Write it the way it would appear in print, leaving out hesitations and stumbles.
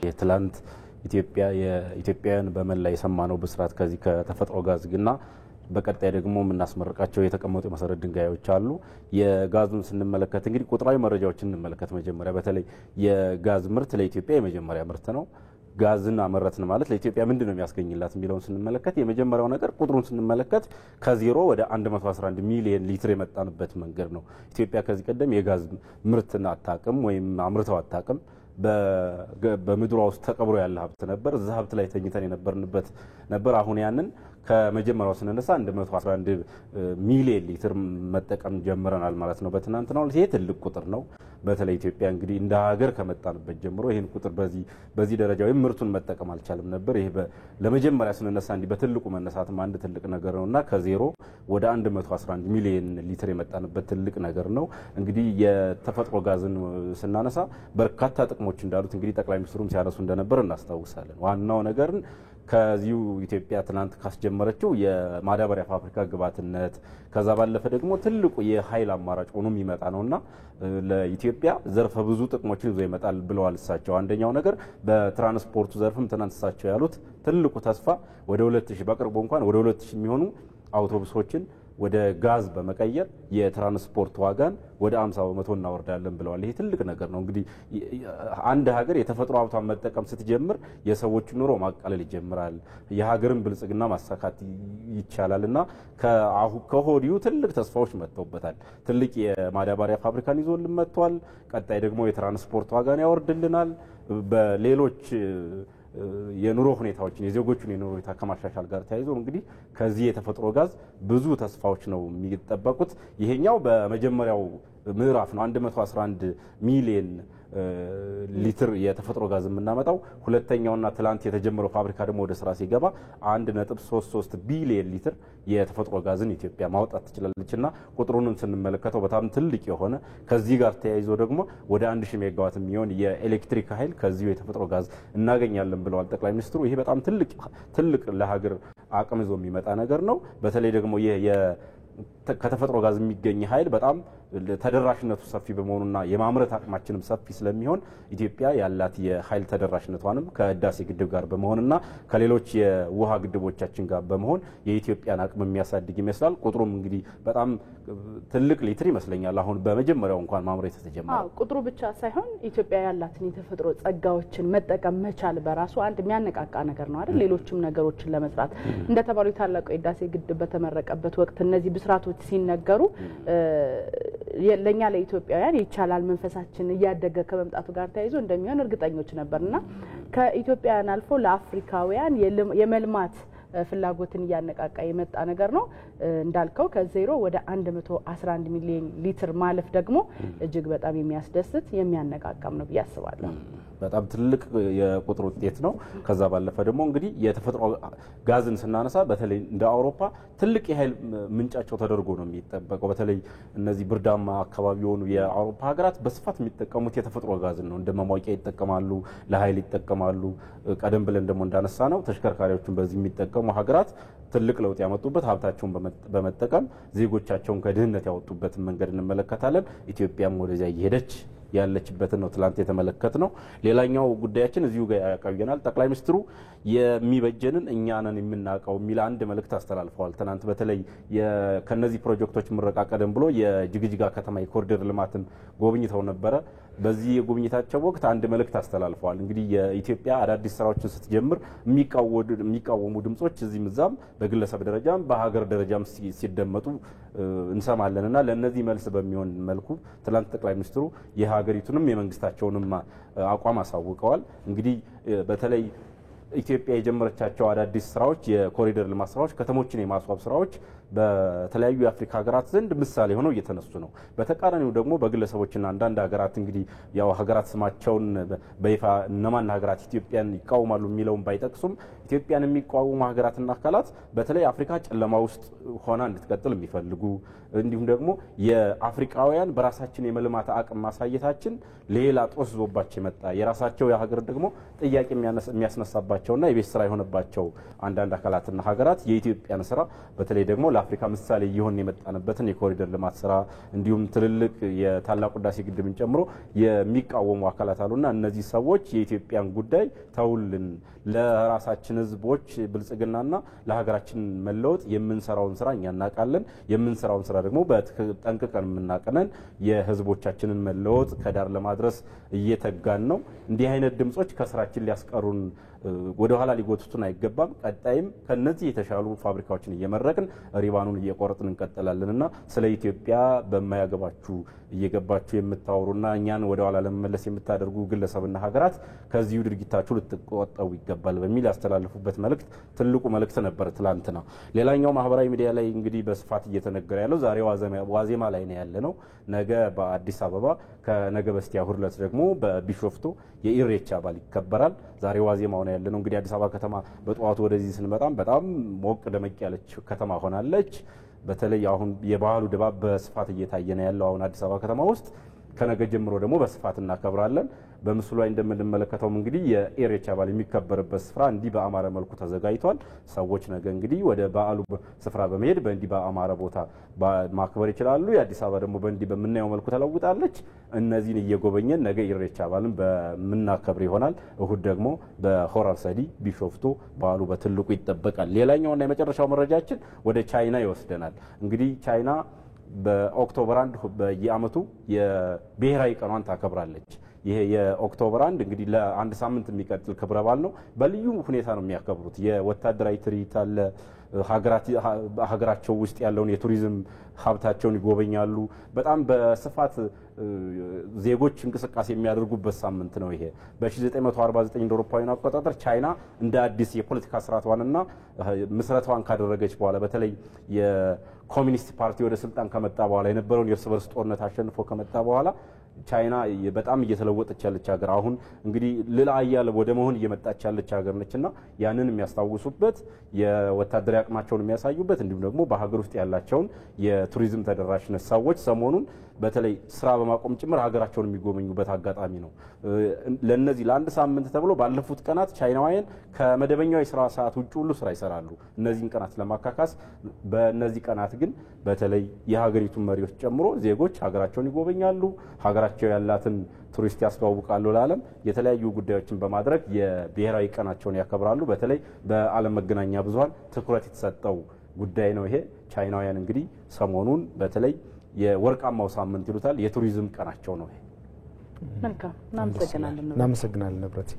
የትላንት ኢትዮጵያን በመላ የሰማነው በስርዓት ከዚህ ከተፈጥሮ ጋዝ ግና በቀጣይ ደግሞ የምናስመርቃቸው የተቀመጡ የመሰረት ድንጋዮች አሉ። የጋዙን ስንመለከት እንግዲህ ቁጥራዊ መረጃዎችን እንመለከት። መጀመሪያ በተለይ የጋዝ ምርት ለኢትዮጵያ የመጀመሪያ ምርት ነው። ጋዝን አመረትን ማለት ለኢትዮጵያ ምንድነው የሚያስገኝላት የሚለውን ስንመለከት የመጀመሪያው ነገር ቁጥሩን ስንመለከት ከዜሮ ወደ 111 ሚሊዮን ሊትር የመጣንበት መንገድ ነው። ኢትዮጵያ ከዚህ ቀደም የጋዝ ምርትን አታቅም ወይም አምርተው አታቅም። በምድሯ ውስጥ ተቀብሮ ያለ ሀብት ነበር። እዛ ሀብት ላይ ተኝተን የነበርንበት ነበር። አሁን ያንን ከመጀመሪያው ስንነሳ 111 ሚሊዮን ሊትር መጠቀም ጀምረናል ማለት ነው በትናንትናው ዕለት። ይሄ ትልቅ ቁጥር ነው። በተለይ ኢትዮጵያ እንግዲህ እንደ ሀገር ከመጣንበት ጀምሮ ይሄን ቁጥር በዚህ ደረጃ ወይም ምርቱን መጠቀም አልቻለም ነበር። ይሄ ለመጀመሪያ ስንነሳ እንዲህ በትልቁ መነሳትም አንድ ትልቅ ነገር ነውና ከዜሮ ወደ 111 ሚሊዮን ሊትር የመጣንበት ትልቅ ነገር ነው። እንግዲህ የተፈጥሮ ጋዝን ስናነሳ በርካታ ጥቅሞች እንዳሉት እንግዲህ ጠቅላይ ሚኒስትሩም ሲያነሱ እንደነበር እናስታውሳለን። ዋናው ነገር ከዚሁ ኢትዮጵያ ትናንት ካስጀመረችው የማዳበሪያ ፋብሪካ ግብዓትነት ከዛ ባለፈ ደግሞ ትልቁ የኃይል አማራጭ ሆኖ የሚመጣ ነውና ለኢትዮጵያ ዘርፈ ብዙ ጥቅሞችን ይዞ ይመጣል ብለዋል እሳቸው። አንደኛው ነገር በትራንስፖርቱ ዘርፍም ትናንት እሳቸው ያሉት ትልቁ ተስፋ ወደ 2000 በቅርቡ እንኳን ወደ 2000 የሚሆኑ አውቶቡሶችን ወደ ጋዝ በመቀየር የትራንስፖርት ዋጋን ወደ 50% እናወርዳለን ብለዋል። ይሄ ትልቅ ነገር ነው። እንግዲህ አንድ ሀገር የተፈጥሮ ሀብቷን መጠቀም ስትጀምር የሰዎችን ኑሮ ማቃለል ይጀምራል። የሀገርን ብልጽግና ማሳካት ይቻላልና ከሆዲዩ ትልቅ ተስፋዎች መጥተውበታል። ትልቅ የማዳበሪያ ፋብሪካን ይዞልን መጥቷል። ቀጣይ ደግሞ የትራንስፖርት ዋጋን ያወርድልናል። በሌሎች የኑሮ ሁኔታዎችን የዜጎቹን የኑሮ ሁኔታ ከማሻሻል ጋር ተያይዞ እንግዲህ ከዚህ የተፈጥሮ ጋዝ ብዙ ተስፋዎች ነው የሚጠበቁት። ይሄኛው በመጀመሪያው ምዕራፍ ነው 111 ሚሊዮን ሊትር የተፈጥሮ ጋዝ የምናመጣው። ሁለተኛውና ትላንት የተጀመረው ፋብሪካ ደግሞ ወደ ስራ ሲገባ 1.33 ቢሊዮን ሊትር የተፈጥሮ ጋዝን ኢትዮጵያ ማውጣት ትችላለችና ቁጥሩንም ስንመለከተው በጣም ትልቅ የሆነ ከዚህ ጋር ተያይዞ ደግሞ ወደ 1000 ሜጋዋት የሚሆን የኤሌክትሪክ ኃይል ከዚሁ የተፈጥሮ ጋዝ እናገኛለን ብለዋል ጠቅላይ ሚኒስትሩ። ይሄ በጣም ትልቅ ለሀገር አቅም ይዞ የሚመጣ ነገር ነው። በተለይ ደግሞ ከተፈጥሮ ጋዝ የሚገኝ ኃይል በጣም ተደራሽነቱ ሰፊ በመሆኑና የማምረት አቅማችንም ሰፊ ስለሚሆን ኢትዮጵያ ያላት የኃይል ተደራሽነቷንም ከህዳሴ ግድብ ጋር በመሆንና ከሌሎች የውሃ ግድቦቻችን ጋር በመሆን የኢትዮጵያን አቅም የሚያሳድግ ይመስላል። ቁጥሩም እንግዲህ በጣም ትልቅ ሊትር ይመስለኛል አሁን በመጀመሪያው እንኳን ማምረት የተጀመረው። ቁጥሩ ብቻ ሳይሆን ኢትዮጵያ ያላትን የተፈጥሮ ጸጋዎችን መጠቀም መቻል በራሱ አንድ የሚያነቃቃ ነገር ነው አይደል? ሌሎችም ነገሮችን ለመስራት እንደተባለው ታላቁ የህዳሴ ግድብ በተመረቀበት ወቅት እነዚህ ብስራቶች ሲነገሩ ለኛ ለኢትዮጵያውያን ይቻላል መንፈሳችን እያደገ ከመምጣቱ ጋር ተያይዞ እንደሚሆን እርግጠኞች ነበርና ከኢትዮጵያውያን አልፎ ለአፍሪካውያን የመልማት ፍላጎትን ያነቃቃ የመጣ ነገር ነው። እንዳልከው ከዜሮ ወደ 111 ሚሊዮን ሊትር ማለፍ ደግሞ እጅግ በጣም የሚያስደስት የሚያነቃቃም ነው ያስባለሁ። በጣም ትልቅ የቁጥር ውጤት ነው። ከዛ ባለፈ ደግሞ እንግዲህ የተፈጥሮ ጋዝን ስናነሳ በተለይ እንደ አውሮፓ ትልቅ የኃይል ምንጫቸው ተደርጎ ነው የሚጠበቀው። በተለይ እነዚህ ብርዳማ አካባቢ የሆኑ የአውሮፓ ሀገራት በስፋት የሚጠቀሙት የተፈጥሮ ጋዝን ነው። እንደ ማሟቂያ ይጠቀማሉ፣ ለኃይል ይጠቀማሉ። ቀደም ብለን ደግሞ እንዳነሳ ነው ተሽከርካሪዎችን በዚህ የሚጠቀሙ ሀገራት ትልቅ ለውጥ ያመጡበት ሀብታቸውን በመጠቀም ዜጎቻቸውን ከድህነት ያወጡበት መንገድ እንመለከታለን። ኢትዮጵያም ወደዚያ እየሄደች ያለችበትን ነው ትላንት የተመለከትነው። ሌላኛው ጉዳያችን እዚሁ ጋር ያቀርበናል። ጠቅላይ ሚኒስትሩ የሚበጀንን እኛ ነን የምናውቀው የሚል አንድ መልእክት አስተላልፈዋል። ትናንት በተለይ ከነዚህ ፕሮጀክቶች ምረቃ ቀደም ብሎ የጅግጅጋ ከተማ የኮሪደር ልማትን ጎብኝተው ነበረ። በዚህ የጉብኝታቸው ወቅት አንድ መልእክት አስተላልፈዋል። እንግዲህ የኢትዮጵያ አዳዲስ ስራዎችን ስትጀምር የሚቃወሙ ድምጾች እዚህም እዛም በግለሰብ ደረጃም በሀገር ደረጃም ሲደመጡ እንሰማለንና ለነዚህ መልስ በሚሆን መልኩ ትላንት ጠቅላይ ሚኒስትሩ የሀገሪቱንም የመንግስታቸውንም አቋም አሳውቀዋል። እንግዲህ በተለይ ኢትዮጵያ የጀመረቻቸው አዳዲስ ስራዎች የኮሪደር ልማት ስራዎች ከተሞችን የማስዋብ ስራዎች በተለያዩ የአፍሪካ ሀገራት ዘንድ ምሳሌ ሆነው እየተነሱ ነው። በተቃራኒው ደግሞ በግለሰቦችና አንዳንድ ሀገራት እንግዲህ ያው ሀገራት ስማቸውን በይፋ እነማን ሀገራት ኢትዮጵያን ይቃወማሉ የሚለውን ባይጠቅሱም ኢትዮጵያን የሚቃወሙ ሀገራትና አካላት በተለይ አፍሪካ ጨለማ ውስጥ ሆና እንድትቀጥል የሚፈልጉ እንዲሁም ደግሞ የአፍሪካውያን በራሳችን የመልማት አቅም ማሳየታችን ሌላ ጦስ ዞባቸው የመጣ የራሳቸው የሀገር ደግሞ ጥያቄ የሚያስነሳባቸው የሆነባቸውና የቤት ስራ የሆነባቸው አንዳንድ አካላትና ሀገራት የኢትዮጵያን ስራ በተለይ ደግሞ ለአፍሪካ ምሳሌ እየሆነ የመጣንበትን የኮሪደር ልማት ስራ እንዲሁም ትልልቅ የታላቁ ህዳሴ ግድብን ጨምሮ የሚቃወሙ አካላት አሉና እነዚህ ሰዎች የኢትዮጵያን ጉዳይ ተውልን፣ ለራሳችን ህዝቦች ብልጽግናና ለሀገራችን መለወጥ የምንሰራውን ስራ እኛ እናውቃለን፣ የምንሰራውን ስራ ደግሞ በጠንቅቀን የምናቀነን የህዝቦቻችንን መለወጥ ከዳር ለማድረስ እየተጋን ነው። እንዲህ አይነት ድምጾች ከስራችን ሊያስቀሩን ወደ ኋላ ሊጎትቱን አይገባም። ቀጣይም ከነዚህ የተሻሉ ፋብሪካዎችን እየመረቅን ሪባኑን እየቆረጥን እንቀጥላለንና ስለ ኢትዮጵያ በማያገባችሁ እየገባችሁ የምታወሩና እኛን ወደ ኋላ ለመመለስ የምታደርጉ ግለሰብና ሀገራት ከዚሁ ድርጊታችሁ ልትቆጠቡ ይገባል በሚል ያስተላልፉበት መልእክት ትልቁ መልእክት ነበር ትላንትና። ሌላኛው ማህበራዊ ሚዲያ ላይ እንግዲህ በስፋት እየተነገረ ያለው ዛሬ ዋዜማ ላይ ነው ያለነው። ነገ በአዲስ አበባ ከነገ በስቲያ እሁድ ዕለት ደግሞ በቢሾፍቱ የኢሬቻ በዓል ይከበራል። ዛሬ ዋዜማው ነው ያለነው። እንግዲህ አዲስ አበባ ከተማ በጠዋቱ ወደዚህ ስንመጣም በጣም ሞቅ ደመቅ ያለች ከተማ ሆናለች። በተለይ አሁን የባህሉ ድባብ በስፋት እየታየ ነው ያለው አሁን አዲስ አበባ ከተማ ውስጥ። ከነገ ጀምሮ ደግሞ በስፋት እናከብራለን። በምስሉ ላይ እንደምንመለከተው እንግዲህ የኢሬቻ በዓል የሚከበርበት ስፍራ እንዲህ በአማረ መልኩ ተዘጋጅቷል። ሰዎች ነገ እንግዲህ ወደ በዓሉ ስፍራ በመሄድ በእንዲህ በአማረ ቦታ ማክበር ይችላሉ። የአዲስ አበባ ደግሞ በእንዲህ በምናየው መልኩ ተለውጣለች። እነዚህን እየጎበኘን ነገ ኢሬቻ በዓልን በምናከብር ይሆናል። እሁድ ደግሞ በሆራ አርሰዲ ቢሾፍቱ በዓሉ በትልቁ ይጠበቃል። ሌላኛውና የመጨረሻው መረጃችን ወደ ቻይና ይወስደናል። እንግዲህ ቻይና በኦክቶበር 1 በየአመቱ የብሔራዊ ቀኗን ታከብራለች። ይሄ የኦክቶበር 1 እንግዲህ ለአንድ ሳምንት የሚቀጥል ክብረ በዓል ነው። በልዩ ሁኔታ ነው የሚያከብሩት። የወታደራዊ ትርኢት አለ። ሀገራቸው ውስጥ ያለውን የቱሪዝም ሀብታቸውን ይጎበኛሉ። በጣም በስፋት ዜጎች እንቅስቃሴ የሚያደርጉበት ሳምንት ነው ይሄ። በ1949 እንደ አውሮፓውያን አቆጣጠር ቻይና እንደ አዲስ የፖለቲካ ስርዓቷንና ምስረቷን ካደረገች በኋላ በተለይ የኮሚኒስት ፓርቲ ወደ ስልጣን ከመጣ በኋላ የነበረውን የእርስ በርስ ጦርነት አሸንፎ ከመጣ በኋላ ቻይና በጣም እየተለወጠች ያለች ሀገር አሁን እንግዲህ ልዕለ ኃያል ወደ መሆን እየመጣች ያለች ሀገር ነችና ያንን የሚያስታውሱበት የወታደራዊ አቅማቸውን የሚያሳዩበት እንዲሁም ደግሞ በሀገር ውስጥ ያላቸውን የቱሪዝም ተደራሽነት ሰዎች ሰሞኑን በተለይ ስራ በማቆም ጭምር ሀገራቸውን የሚጎበኙበት አጋጣሚ ነው። ለነዚህ ለአንድ ሳምንት ተብሎ ባለፉት ቀናት ቻይናውያን ከመደበኛው የስራ ሰዓት ውጭ ሁሉ ስራ ይሰራሉ። እነዚህን ቀናት ለማካካስ በእነዚህ ቀናት ግን በተለይ የሀገሪቱን መሪዎች ጨምሮ ዜጎች ሀገራቸውን ይጎበኛሉ። ሀገራቸው ያላትን ቱሪስት ያስተዋውቃሉ። ለዓለም የተለያዩ ጉዳዮችን በማድረግ የብሔራዊ ቀናቸውን ያከብራሉ። በተለይ በዓለም መገናኛ ብዙሃን ትኩረት የተሰጠው ጉዳይ ነው ይሄ። ቻይናውያን እንግዲህ ሰሞኑን በተለይ የወርቃማው ሳምንት ይሉታል የቱሪዝም ቀናቸው ነው ይሄ። መልካም እናመሰግናለን። ንብረት